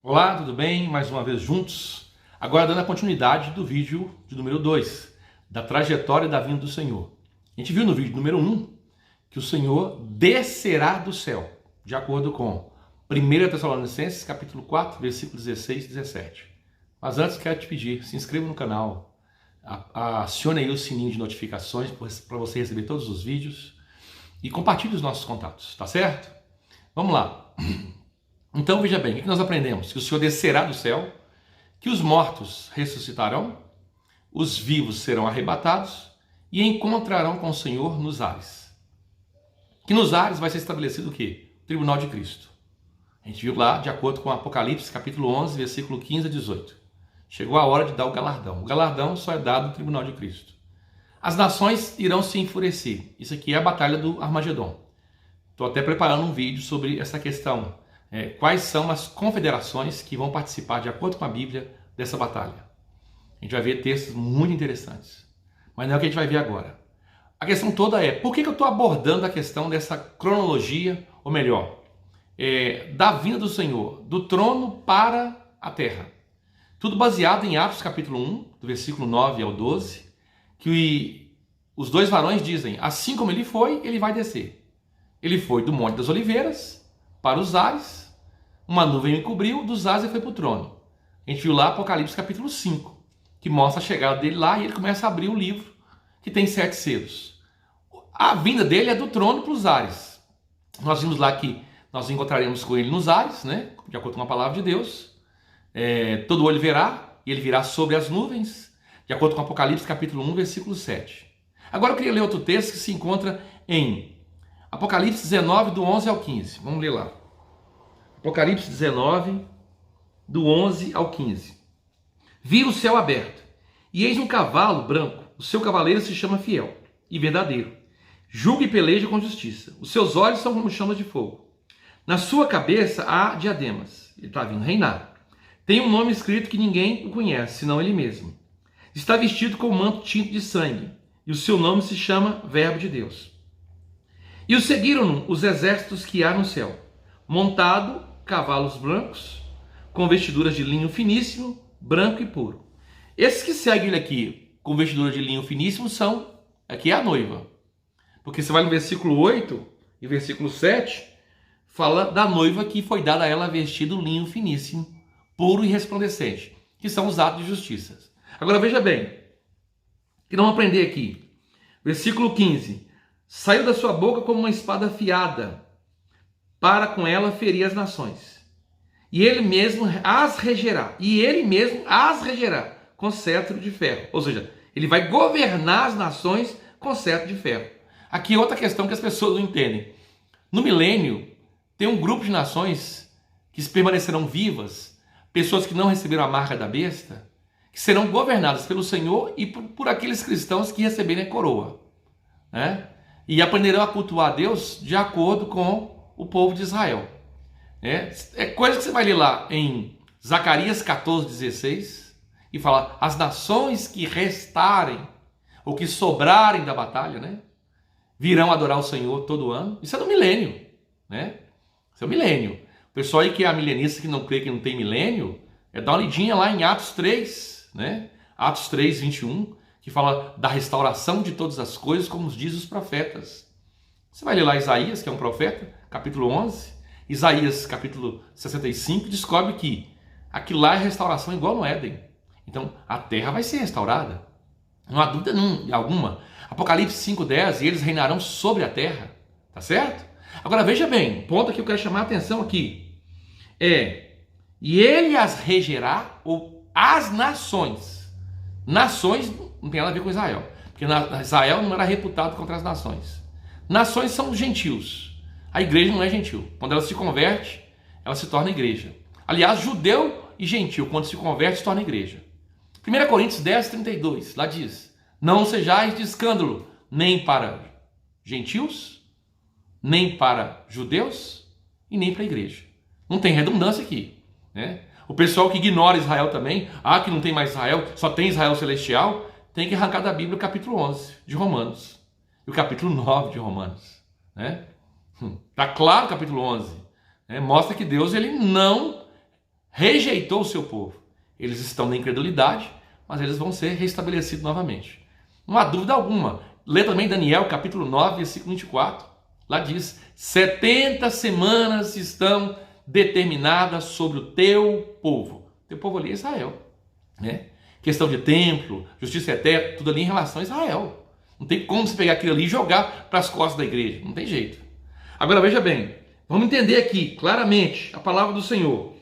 Olá, tudo bem? Mais uma vez juntos. Agora dando a continuidade do vídeo de número 2, da trajetória da vinda do Senhor. A gente viu no vídeo número 1 que o Senhor descerá do céu, de acordo com 1 Tessalonicenses, capítulo 4, versículos 16 e 17. Mas antes quero te pedir, se inscreva no canal, acione aí o sininho de notificações para você receber todos os vídeos e compartilhe os nossos contatos, tá certo? Vamos lá. Então veja bem, o que nós aprendemos? Que o Senhor descerá do céu, que os mortos ressuscitarão, os vivos serão arrebatados e encontrarão com o Senhor nos ares. Que nos ares vai ser estabelecido o quê? O tribunal de Cristo. A gente viu lá, de acordo com Apocalipse, capítulo 11, versículo 15 a 18. Chegou a hora de dar o galardão. O galardão só é dado no tribunal de Cristo. As nações irão se enfurecer. Isso aqui é a batalha do Armagedon. Estou até preparando um vídeo sobre essa questão. Quais são as confederações que vão participar, de acordo com a Bíblia, dessa batalha. A gente vai ver textos muito interessantes. Mas não é o que a gente vai ver agora. A questão toda é, por que eu estou abordando a questão dessa cronologia, ou melhor, da vinda do Senhor, do trono para a terra? Tudo baseado em Atos capítulo 1, do versículo 9 ao 12, que os dois varões dizem, assim como ele foi, ele vai descer. Ele foi do Monte das Oliveiras para os ares, uma nuvem o encobriu, dos ares ele foi para o trono. A gente viu lá Apocalipse capítulo 5, que mostra a chegada dele lá e ele começa a abrir o livro, que tem 7 selos. A vinda dele é do trono para os ares. Nós vimos lá que nós encontraremos com ele nos ares, né? De acordo com a palavra de Deus. Todo olho verá, e ele virá sobre as nuvens, de acordo com Apocalipse capítulo 1, versículo 7. Agora eu queria ler outro texto que se encontra em Apocalipse 19, do 11 ao 15. Vamos ler lá. Apocalipse 19, do 11 ao 15. Vi o céu aberto, e eis um cavalo branco. O seu cavaleiro se chama Fiel e Verdadeiro. Julga e peleja com justiça. Os seus olhos são como chamas de fogo. Na sua cabeça há diademas. Ele está vindo reinar. Tem um nome escrito que ninguém o conhece, senão ele mesmo. Está vestido com um manto tinto de sangue, e o seu nome se chama Verbo de Deus. E o seguiram os exércitos que há no céu, montado cavalos brancos, com vestiduras de linho finíssimo, branco e puro. Esses que seguem ele aqui, com vestiduras de linho finíssimo, são, aqui é a noiva. Porque você vai no versículo 8 e versículo 7, fala da noiva que foi dada a ela vestido linho finíssimo, puro e resplandecente, que são os atos de justiça. Agora veja bem, que não aprender aqui. Versículo 15. Saiu da sua boca como uma espada afiada, para com ela ferir as nações. E ele mesmo as regerá. Com cetro de ferro. Ou seja, ele vai governar as nações com cetro de ferro. Aqui outra questão que as pessoas não entendem. No milênio, tem um grupo de nações que permanecerão vivas, pessoas que não receberam a marca da besta, que serão governadas pelo Senhor e por aqueles cristãos que receberem a coroa, né? E aprenderão a cultuar a Deus de acordo com o povo de Israel. É coisa que você vai ler lá em Zacarias 14, 16, e fala, as nações que restarem, ou que sobrarem da batalha, né, virão adorar o Senhor todo ano. Isso é do milênio, né? Isso é o milênio. O pessoal aí que é milenista, que não crê que não tem milênio, dá uma lidinha lá em Atos 3, né? Atos 3, 21, que fala da restauração de todas as coisas, como diz os profetas. Você vai ler lá Isaías, que é um profeta, capítulo 11, Isaías, capítulo 65, descobre que aquilo lá é restauração igual no Éden. Então, a terra vai ser restaurada. Não há dúvida alguma. Apocalipse 5:10, e eles reinarão sobre a terra. Tá certo? Agora, veja bem, o ponto que eu quero chamar a atenção aqui e ele as regerá, ou as nações. Nações não tem nada a ver com Israel, porque Israel não era reputado contra as nações. Nações são os gentios. A igreja não é gentil. Quando ela se converte, ela se torna igreja. Aliás, judeu e gentil, quando se converte, se torna igreja. 1 Coríntios 10, 32, lá diz, não sejais de escândalo, nem para gentios, nem para judeus, e nem para a igreja. Não tem redundância aqui, né? O pessoal que ignora Israel também, que não tem mais Israel, só tem Israel celestial, tem que arrancar da Bíblia o capítulo 11 de Romanos e o capítulo 9 de Romanos, né? Tá claro o capítulo 11, né? Mostra que Deus ele não rejeitou o seu povo. Eles estão na incredulidade, mas eles vão ser restabelecidos novamente. Não há dúvida alguma. Lê também Daniel, capítulo 9, versículo 24. Lá diz: 70 semanas estão determinadas sobre o teu povo. O teu povo ali é Israel, né? Questão de templo, justiça eterna, tudo ali em relação a Israel. Não tem como você pegar aquilo ali e jogar para as costas da igreja. Não tem jeito. Agora veja bem, vamos entender aqui claramente a palavra do Senhor.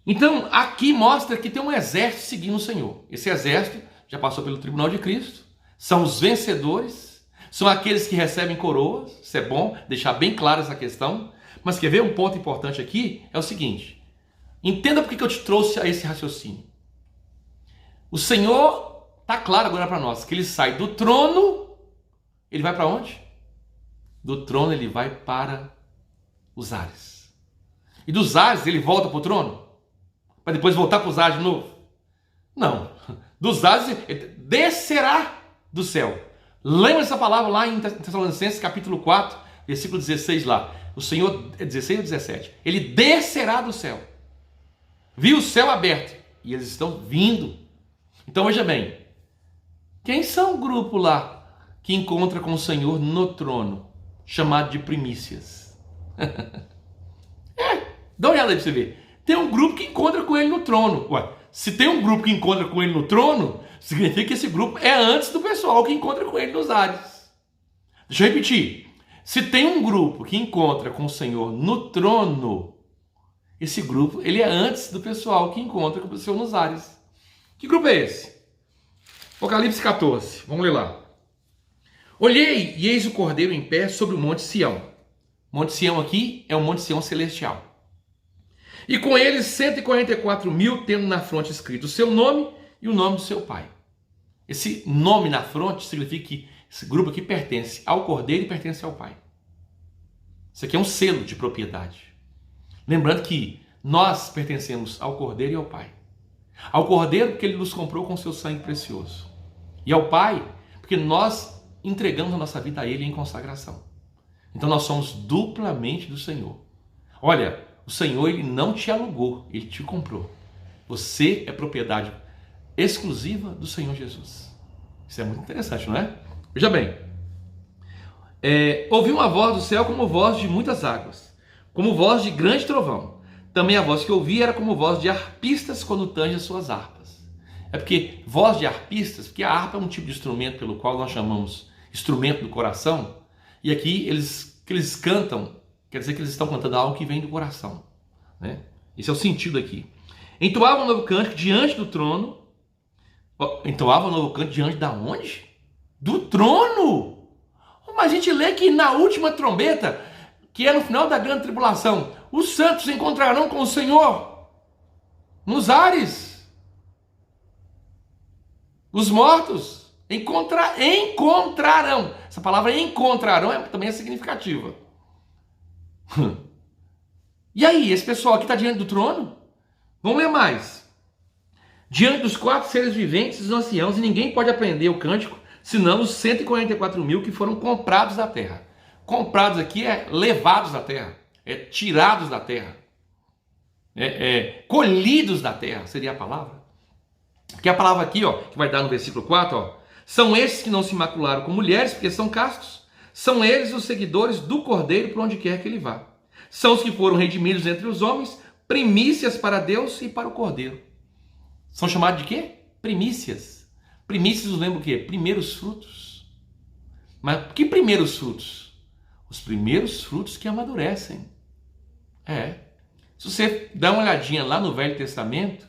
Então aqui mostra que tem um exército seguindo o Senhor. Esse exército já passou pelo tribunal de Cristo, são os vencedores, são aqueles que recebem coroas. Isso é bom, deixar bem clara essa questão. Mas quer ver um ponto importante aqui? É o seguinte: entenda por que eu te trouxe a esse raciocínio. O Senhor está claro agora para nós que ele sai do trono, ele vai para onde? Do trono ele vai para os ares. E dos ares ele volta para o trono? Para depois voltar para os ares de novo? Não. Dos ares ele descerá do céu. Lembra essa palavra lá em Tessalonicenses capítulo 4, versículo 16 lá. O Senhor, 16 ou 17? Ele descerá do céu. Viu o céu aberto e eles estão vindo. Então veja bem, quem são o grupo lá que encontra com o Senhor no trono, chamado de primícias? Dá uma olhada aí para você ver. Tem um grupo que encontra com ele no trono. Ué, se tem um grupo que encontra com ele no trono, significa que esse grupo é antes do pessoal que encontra com ele nos ares. Deixa eu repetir. Se tem um grupo que encontra com o Senhor no trono, esse grupo ele é antes do pessoal que encontra com o Senhor nos ares. Que grupo é esse? Apocalipse 14, vamos ler lá. Olhei e eis o Cordeiro em pé sobre o Monte Sião. Monte Sião aqui é o Monte Sião celestial. E com ele 144.000, tendo na fronte escrito o seu nome e o nome do seu pai. Esse nome na fronte significa que esse grupo aqui pertence ao Cordeiro e pertence ao pai. Isso aqui é um selo de propriedade. Lembrando que nós pertencemos ao Cordeiro e ao pai. Ao Cordeiro porque ele nos comprou com seu sangue precioso. E ao pai porque nós entregamos a nossa vida a ele em consagração. Então nós somos duplamente do Senhor. Olha, o Senhor ele não te alugou, ele te comprou. Você é propriedade exclusiva do Senhor Jesus. Isso é muito interessante, não é? Veja bem. Ouvi uma voz do céu como voz de muitas águas, como voz de grande trovão. Também a voz que ouvi era como voz de arpistas quando tangem as suas harpas. É porque voz de arpistas, porque a harpa é um tipo de instrumento pelo qual nós chamamos instrumento do coração. E aqui eles cantam, quer dizer que eles estão cantando algo que vem do coração, né? Esse é o sentido aqui. Entoava um novo cântico diante do trono. Entoava um novo cântico diante da onde? Do trono! Mas a gente lê que na última trombeta, que é no final da grande tribulação, os santos se encontrarão com o Senhor nos ares. Os mortos encontrarão. Essa palavra encontrarão também é significativa. E aí, esse pessoal aqui está diante do trono? Vamos ler mais. Diante dos 4 seres viventes e os anciãos, e ninguém pode aprender o cântico, senão os 144.000 que foram comprados da terra. Comprados aqui é levados da terra, é tirados da terra, colhidos da terra, seria a palavra. Porque a palavra aqui, que vai dar no versículo 4, são esses que não se macularam com mulheres, porque são castos. São eles os seguidores do Cordeiro por onde quer que ele vá. São os que foram redimidos entre os homens, primícias para Deus e para o Cordeiro. São chamados de quê? Primícias. Primícias nos lembra o quê? Primeiros frutos. Mas que primeiros frutos? Os primeiros frutos que amadurecem. Se você dá uma olhadinha lá no Velho Testamento,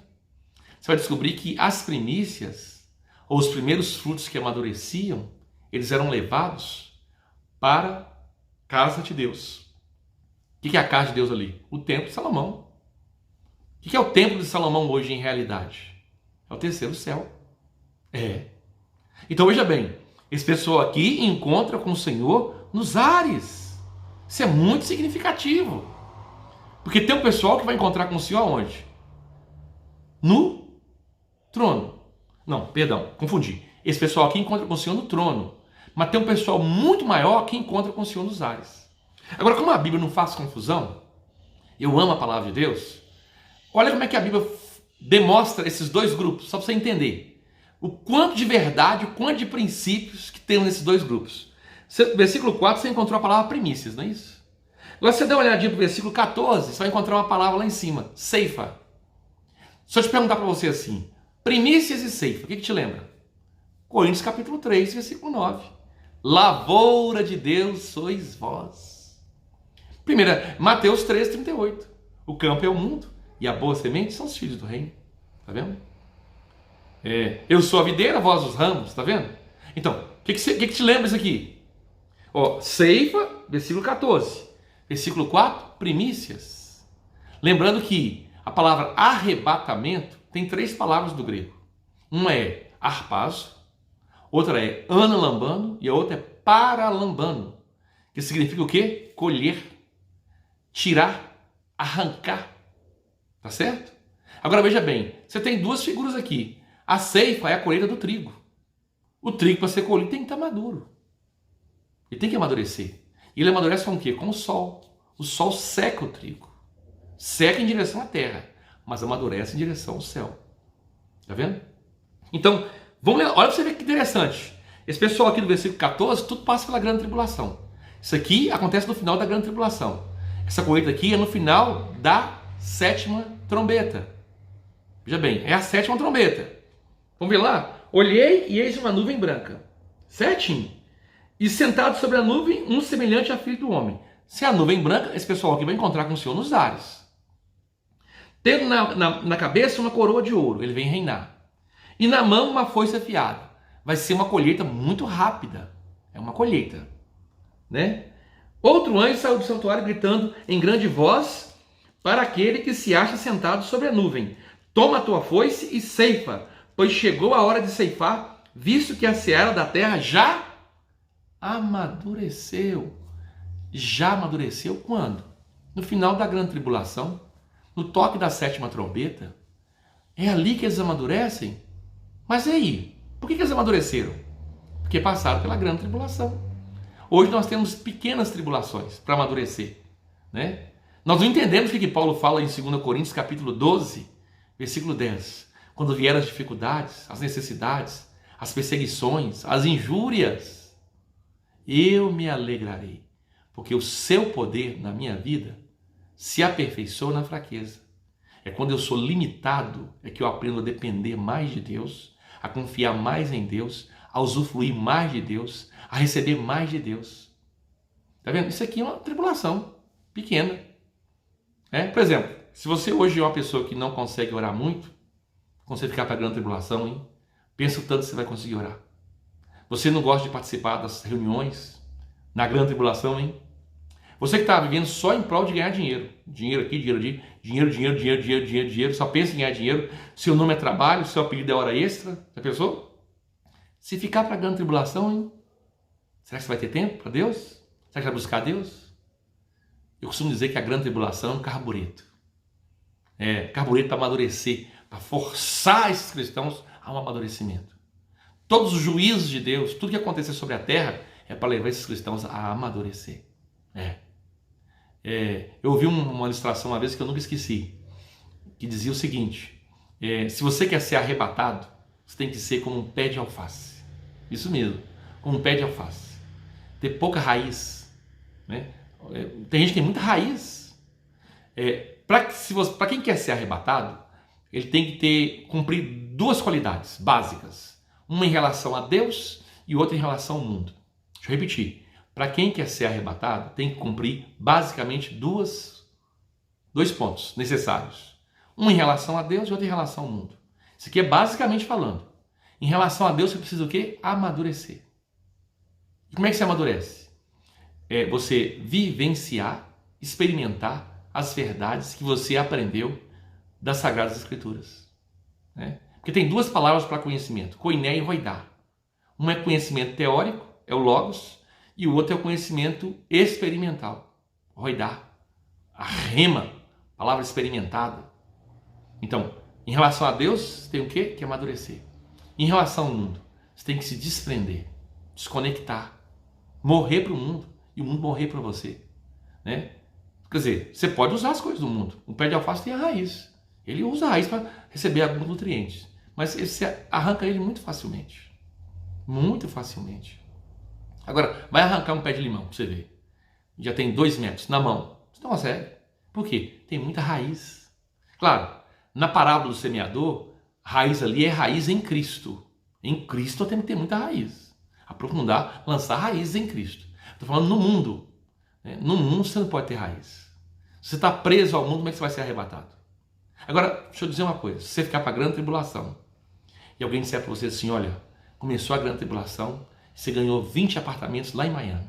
você vai descobrir que as primícias, ou os primeiros frutos que amadureciam, eles eram levados para a casa de Deus. O que é a casa de Deus ali? O templo de Salomão. O que é o templo de Salomão hoje em realidade? É o terceiro céu. Então veja bem, esse pessoal aqui encontra com o Senhor nos ares. Isso é muito significativo. Porque tem um pessoal que vai encontrar com o Senhor aonde? No trono. Não, perdão, confundi. Esse pessoal aqui encontra com o Senhor no trono. Mas tem um pessoal muito maior que encontra com o Senhor nos ares. Agora, como a Bíblia não faz confusão, Eu amo a palavra de Deus. Olha como é que a Bíblia demonstra esses dois grupos, só para você entender o quanto de verdade, o quanto de princípios que tem nesses dois grupos. Versículo 4, você encontrou a palavra primícias, não é isso? Agora você dá uma olhadinha para o versículo 14, você vai encontrar uma palavra lá em cima, ceifa. Se eu te perguntar para você assim, primícias e ceifa, o que te lembra? Coríntios capítulo 3, versículo 9. Lavoura de Deus sois vós. Primeira, Mateus 3, 38. O campo é o mundo e a boa semente são os filhos do reino. Tá vendo? Eu sou a videira, vós os ramos, tá vendo? Então, o que te lembra isso aqui? Ó, ceifa, versículo 14. Versículo 4, primícias. Lembrando que a palavra arrebatamento tem 3 palavras do grego. Uma é harpazo, outra é analambano e a outra é paralambano, que significa o quê? Colher, tirar, arrancar. Tá certo? Agora veja bem, você tem 2 figuras aqui. A ceifa é a colheita do trigo. O trigo, para ser colhido, tem que estar maduro. Ele tem que amadurecer. E ele amadurece com o quê? Com o sol. O sol seca o trigo. Seca em direção à terra, mas amadurece em direção ao céu. Tá vendo? Então, vamos ler, olha para você ver que interessante. Esse pessoal aqui do versículo 14, tudo passa pela grande tribulação. Isso aqui acontece no final da grande tribulação. Essa colheita aqui é no final da 7ª trombeta. Veja bem, é a 7ª trombeta. Vamos ver lá? Olhei e eis uma nuvem branca. Certinho. E sentado sobre a nuvem, um semelhante a filho do homem. Se é a nuvem branca, esse pessoal aqui vai encontrar com o Senhor nos ares. Tendo na cabeça uma coroa de ouro, ele vem reinar. E na mão uma foice afiada. Vai ser uma colheita muito rápida. É uma colheita. Né? Outro anjo saiu do santuário gritando em grande voz para aquele que se acha sentado sobre a nuvem. Toma a tua foice e ceifa, pois chegou a hora de ceifar, visto que a seara da terra já amadureceu. Já amadureceu quando? No final da grande tribulação, no toque da 7ª trombeta. É ali que eles amadurecem? Mas e aí? Por que eles amadureceram? Porque passaram pela grande tribulação. Hoje nós temos pequenas tribulações para amadurecer. Né? Nós não entendemos o que Paulo fala em 2 Coríntios capítulo 12, versículo 10. Quando vieram as dificuldades, as necessidades, as perseguições, as injúrias, eu me alegrarei, porque o seu poder na minha vida se aperfeiçoa na fraqueza. É quando eu sou limitado, é que eu aprendo a depender mais de Deus, a confiar mais em Deus, a usufruir mais de Deus, a receber mais de Deus. Tá vendo? Isso aqui é uma tribulação pequena. Por exemplo, se você hoje é uma pessoa que não consegue orar muito, quando você ficar para a grande tribulação, hein? Pensa o tanto que você vai conseguir orar. Você não gosta de participar das reuniões na grande tribulação, hein? Você que está vivendo só em prol de ganhar dinheiro. Dinheiro aqui, dinheiro ali, dinheiro, só pensa em ganhar dinheiro. Seu nome é trabalho, seu apelido é hora extra. Já pensou? Se ficar para a grande tribulação, hein? Será que você vai ter tempo para Deus? Será que você vai buscar Deus? Eu costumo dizer que a grande tribulação é um carbureto. Carbureto para amadurecer, para forçar esses cristãos a um amadurecimento. Todos os juízos de Deus, tudo que acontecer sobre a terra, é para levar esses cristãos a amadurecer. Eu ouvi uma ilustração uma vez que eu nunca esqueci, que dizia o seguinte: se você quer ser arrebatado, você tem que ser como um pé de alface. Isso mesmo, como um pé de alface. Ter pouca raiz. Né? Tem gente que tem muita raiz. Para quem quer ser arrebatado, ele tem que cumprir 2 qualidades básicas. Uma em relação a Deus e outra em relação ao mundo. Deixa eu repetir. Para quem quer ser arrebatado, tem que cumprir basicamente 2 pontos necessários. Um em relação a Deus e outro em relação ao mundo. Isso aqui é basicamente falando. Em relação a Deus, você precisa o quê? Amadurecer. E como é que se amadurece? Você vivenciar, experimentar as verdades que você aprendeu das Sagradas Escrituras. Né? Porque tem 2 palavras para conhecimento, koiné e roidá. Um é conhecimento teórico, é o logos, e o outro é o conhecimento experimental, roidá, a rema, palavra experimentada. Então, em relação a Deus, você tem o quê? Que amadurecer. Em relação ao mundo, você tem que se desprender, desconectar, morrer para o mundo e o mundo morrer para você. Né? Quer dizer, você pode usar as coisas do mundo. Um pé de alface tem a raiz. Ele usa a raiz para receber alguns nutrientes. Mas você arranca ele muito facilmente. Muito facilmente. Agora, vai arrancar um pé de limão para você ver. Já tem 2 metros na mão. Você não consegue. Por quê? Tem muita raiz. Claro, na parábola do semeador, raiz ali é raiz em Cristo. Em Cristo tem que ter muita raiz. Aprofundar, lançar raízes em Cristo. Estou falando no mundo. No mundo você não pode ter raiz. Se você está preso ao mundo, como é que você vai ser arrebatado? Agora, deixa eu dizer uma coisa. Se você ficar para a grande tribulação e alguém disser para você assim, olha, começou a grande tribulação, você ganhou 20 apartamentos lá em Miami.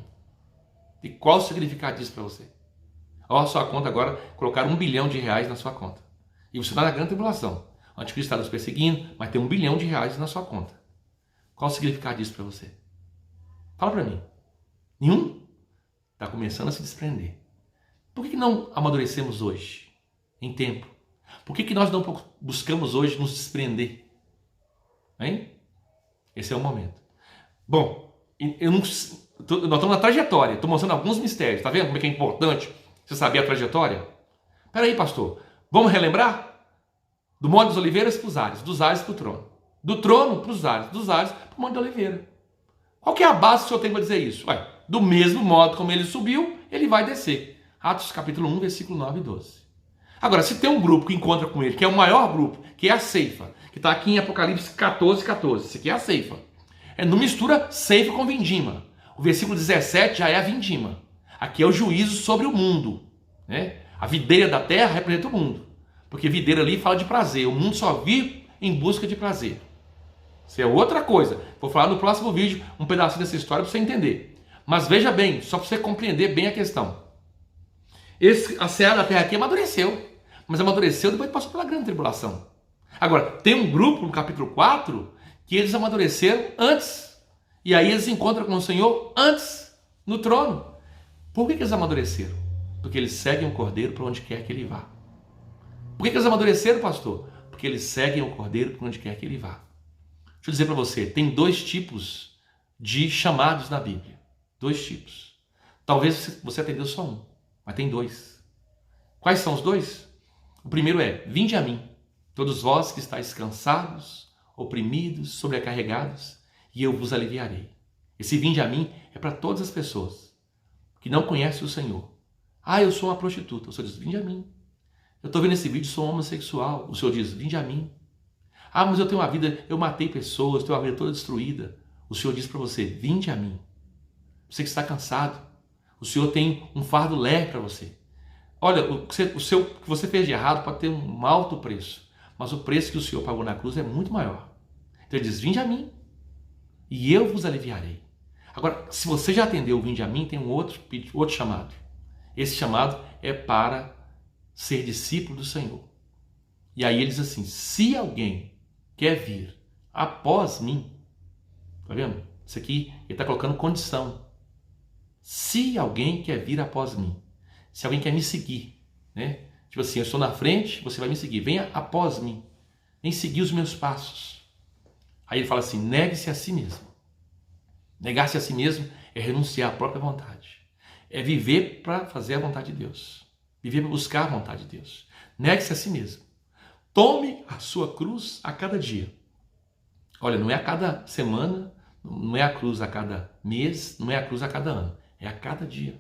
E qual o significado disso para você? Olha a sua conta agora, colocaram R$1 bilhão na sua conta. E você está na grande tribulação. O anticristo está nos perseguindo, mas tem R$1 bilhão na sua conta. Qual o significado disso para você? Fala para mim. Nenhum? Está começando a se desprender. Por que não amadurecemos hoje, em tempo? Por que nós não buscamos hoje nos desprender? Hein? Esse é o momento. Bom, nós estamos na trajetória, estou mostrando alguns mistérios. Está vendo como é que é importante você saber a trajetória? Espera aí, pastor. Vamos relembrar? Do Monte das Oliveiras para os ares, dos ares para o trono. Do trono para os ares, dos ares para o Monte da Oliveira. Qual que é a base que o senhor tem para dizer isso? Ué, do mesmo modo como ele subiu, ele vai descer. Atos capítulo 1, versículo 9 e 12. Agora, se tem um grupo que encontra com ele, que é o maior grupo, que é a ceifa, que está aqui em Apocalipse 14, 14. Isso aqui é a ceifa. Não mistura ceifa com vindima. O versículo 17 já é a vindima. Aqui é o juízo sobre o mundo. Né? A videira da terra representa o mundo. Porque videira ali fala de prazer. O mundo só vive em busca de prazer. Isso é outra coisa. Vou falar no próximo vídeo um pedacinho dessa história para você entender. Mas veja bem, só para você compreender bem a questão. A seara da terra aqui amadureceu. Mas amadureceu depois que passou pela grande tribulação. Agora, tem um grupo no capítulo 4 que eles amadureceram antes. E aí eles se encontram com o Senhor antes, no trono. Por que eles amadureceram? Porque eles seguem o Cordeiro para onde quer que ele vá. Por que eles amadureceram, pastor? Porque eles seguem o Cordeiro para onde quer que ele vá. Deixa eu dizer para você, tem 2 tipos de chamados na Bíblia. 2 tipos. Talvez você atendeu só um, mas tem 2. Quais são os 2? O primeiro é, vinde a mim, todos vós que estáis cansados, oprimidos, sobrecarregados, e eu vos aliviarei. Esse vinde a mim é para todas as pessoas que não conhecem o Senhor. Ah, eu sou uma prostituta. O Senhor diz, vinde a mim. Eu estou vendo esse vídeo, sou homossexual. O Senhor diz, vinde a mim. Ah, mas eu tenho uma vida, eu matei pessoas, tenho uma vida toda destruída. O Senhor diz para você, vinde a mim. Você que está cansado, o Senhor tem um fardo leve para você. Olha, o que você fez de errado pode ter um alto preço, mas o preço que o Senhor pagou na cruz é muito maior. Então ele diz, vinde a mim, e eu vos aliviarei. Agora, se você já atendeu o vinde a mim, tem um outro chamado. Esse chamado é para ser discípulo do Senhor. E aí ele diz assim, se alguém quer vir após mim, tá vendo? Isso aqui, ele está colocando condição. Se alguém quer vir após mim, se alguém quer me seguir, né? Tipo assim, eu estou na frente, você vai me seguir. Venha após mim. Vem seguir os meus passos. Aí ele fala assim, negue-se a si mesmo. Negar-se a si mesmo é renunciar à própria vontade. É viver para fazer a vontade de Deus. Viver para buscar a vontade de Deus. Negue-se a si mesmo. Tome a sua cruz a cada dia. Olha, não é a cada semana, não é a cruz a cada mês, não é a cruz a cada ano. É a cada dia.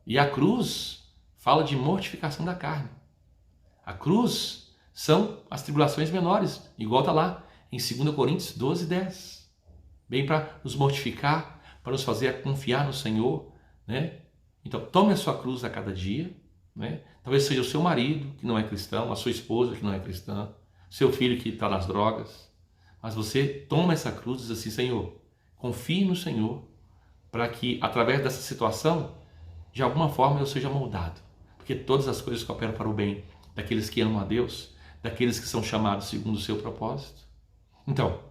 E a cruz fala de mortificação da carne. A cruz são as tribulações menores, igual está lá em 2 Coríntios 12, 10. Bem para nos mortificar, para nos fazer confiar no Senhor, né? Então, tome a sua cruz a cada dia, né? Talvez seja o seu marido, que não é cristão, a sua esposa, que não é cristã, seu filho que está nas drogas, mas você toma essa cruz e diz assim, Senhor, confie no Senhor, para que, através dessa situação, de alguma forma eu seja moldado. Porque todas as coisas cooperam para o bem daqueles que amam a Deus, daqueles que são chamados segundo o seu propósito. Então,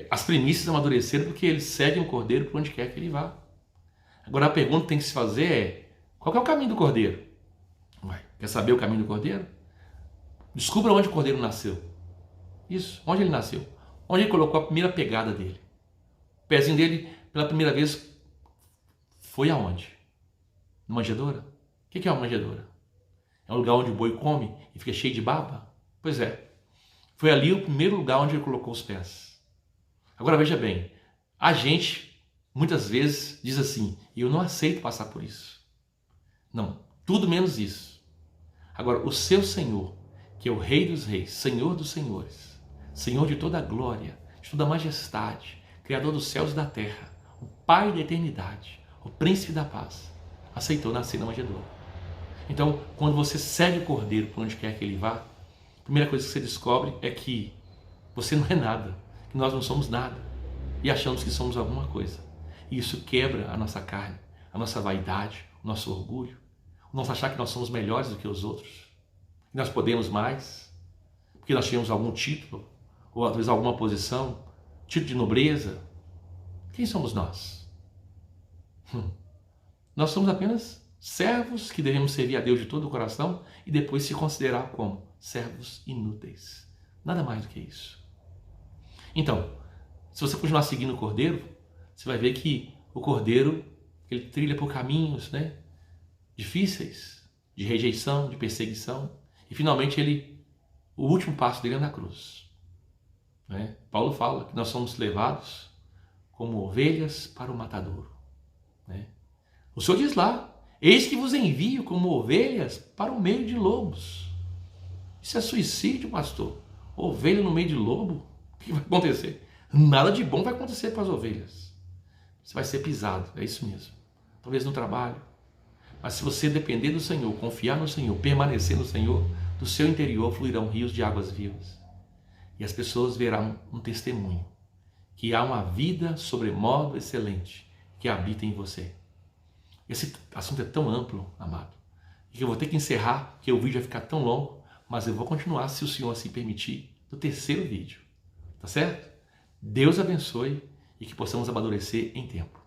as primícias amadureceram porque eles seguem o Cordeiro por onde quer que ele vá. Agora a pergunta que tem que se fazer é, qual que é o caminho do Cordeiro? Quer saber o caminho do Cordeiro? Descubra onde o Cordeiro nasceu. Isso, onde ele nasceu. Onde ele colocou a primeira pegada dele. O pezinho dele, pela primeira vez, foi aonde? Na manjedoura? O que é uma manjedoura? É um lugar onde o boi come e fica cheio de baba? Pois é. Foi ali o primeiro lugar onde ele colocou os pés. Agora veja bem, a gente muitas vezes diz assim, eu não aceito passar por isso. Não, tudo menos isso. Agora, o seu Senhor, que é o Rei dos Reis, Senhor dos Senhores, Senhor de toda a glória, de toda a majestade, Criador dos céus e da terra, o Pai da eternidade, o Príncipe da paz, aceitou nascer na manjedoura. Então, quando você segue o Cordeiro por onde quer que ele vá, a primeira coisa que você descobre é que você não é nada, que nós não somos nada e achamos que somos alguma coisa. E isso quebra a nossa carne, a nossa vaidade, o nosso orgulho, o nosso achar que nós somos melhores do que os outros, que nós podemos mais, porque nós tínhamos algum título, ou às vezes alguma posição, título de nobreza. Quem somos nós? Nós somos apenas servos que devemos servir a Deus de todo o coração e depois se considerar como servos inúteis. Nada mais do que isso. Então, se você continuar seguindo o Cordeiro, você vai ver que o Cordeiro ele trilha por caminhos, difíceis, de rejeição, de perseguição, e finalmente o último passo dele é na cruz. Paulo fala que nós somos levados como ovelhas para o matadouro. O Senhor diz lá, eis que vos envio como ovelhas para o meio de lobos. Isso é suicídio, pastor. Ovelha no meio de lobo? O que vai acontecer? Nada de bom vai acontecer para as ovelhas. Você vai ser pisado, é isso mesmo. Talvez no trabalho. Mas se você depender do Senhor, confiar no Senhor, permanecer no Senhor, do seu interior fluirão rios de águas vivas. E as pessoas verão um testemunho que há uma vida sobremodo excelente que habita em você. Esse assunto é tão amplo, amado, que eu vou ter que encerrar, porque o vídeo vai ficar tão longo, mas eu vou continuar, se o Senhor assim permitir, no terceiro vídeo. Tá certo? Deus abençoe e que possamos amadurecer em tempo.